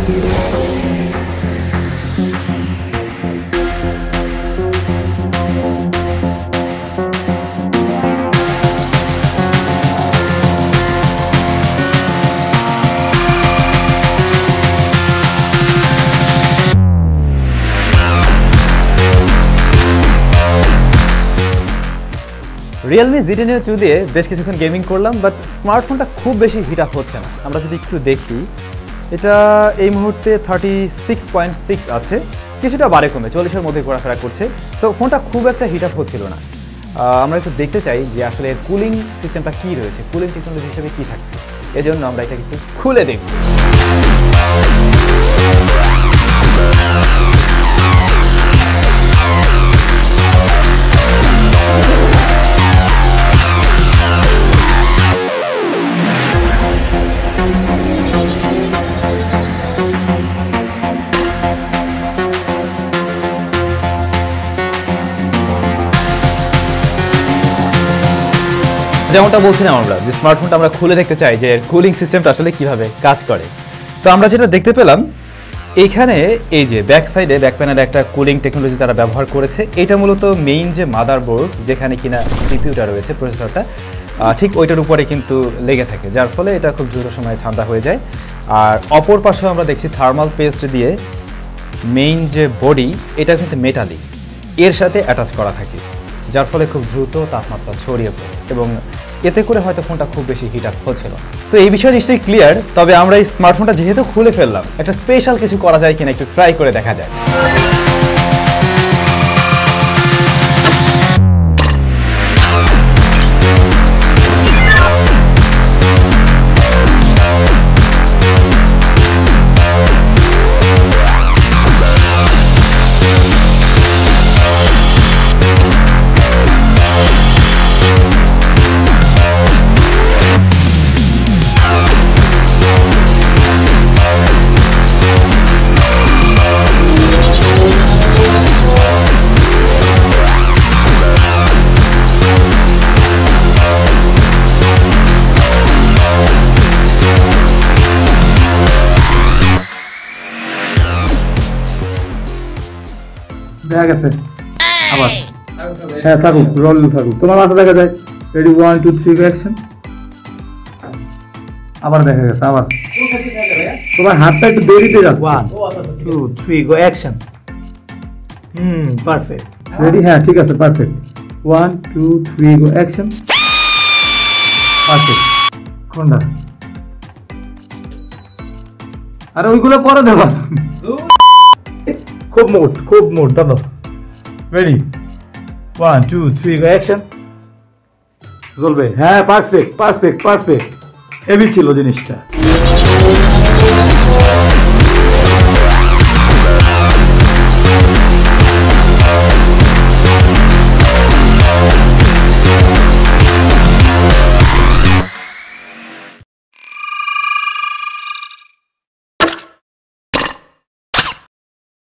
Realme Z10 দিয়ে বেশ কিছুক্ষণ গেমিং করলাম, বাট স্মার্টফোনটা খুব বেশি হিট আপ হচ্ছে না। আমরা যদি একটু দেখি, এটা এই মুহূর্তে 36.6 আছে, কিছুটা বাড়ে কমে 40-এর মধ্যে ঘোরাফেরা করছে। সো ফোনটা খুব একটা হিট আপ হচ্ছিল না। আমরা একটু দেখতে চাই যে আসলে এর কুলিং সিস্টেমটা কী রয়েছে, কুলিং টেকনোলজি হিসেবে কী থাকছে। এজন্য আমরা এটাকে একটু খুলে দেখব। যেমনটা বলছিলাম আমরা যে স্মার্টফোনটা আমরা খুলে দেখতে চাই যে কুলিং সিস্টেমটা আসলে কিভাবে কাজ করে। তো আমরা যেটা দেখতে পেলাম, এইখানে এই যে ব্যাক সাইডে ব্যাক প্যানেলে একটা কুলিং টেকনোলজি তারা ব্যবহার করেছে। এটা মূলত মেইন যে মাদারবোর্ড, যেখানে কিনা সিপিইউটা রয়েছে, প্রসেসরটা ঠিক ওইটার উপরে কিন্তু লেগে থাকে, যার ফলে এটা খুব দ্রুত সময়ে ঠান্ডা হয়ে যায়। আর অপর পাশে আমরা দেখছি থার্মাল পেস্ট দিয়ে মেইন যে বডি, এটা কিন্তু মেটালিক, এর সাথে অ্যাটাচ করা থাকে, যার ফলে খুব দ্রুত তাপমাত্রা ছড়িয়ে পড়ে এবং এতে করে হয়তো ফোনটা খুব বেশি হিট আপ হচ্ছিল। তো এই বিষয়ে নিশ্চয়ই ক্লিয়ার। তবে আমরা এই স্মার্টফোনটা যেহেতু খুলে ফেললাম, একটা স্পেশাল কিছু করা যায় কিনা একটু ট্রাই করে দেখা যায়। দেখা গেছে আবার, হ্যাঁ থাকুক, রোল থাকুক, তোমার মাথা দেখা যায়। Ready 1 2 3 action. আবার দেখা গেছে, আবার তোমার হাতটা একটু দেরিতে যাচ্ছে। 1 2 3 গো অ্যাকশন। পারফেক্ট। রেডি, হ্যাঁ ঠিক আছে, পারফেক্ট। 1 2 3 গো অ্যাকশন। পারফেক্ট। কোনটা? আরে ওইগুলো পরে দেবা। খুব মোট দাও। রেডি 1 2 3 গো অ্যাকশন। চলবে, হ্যাঁ পারফেক্ট। হেভি ছিল জিনিসটা।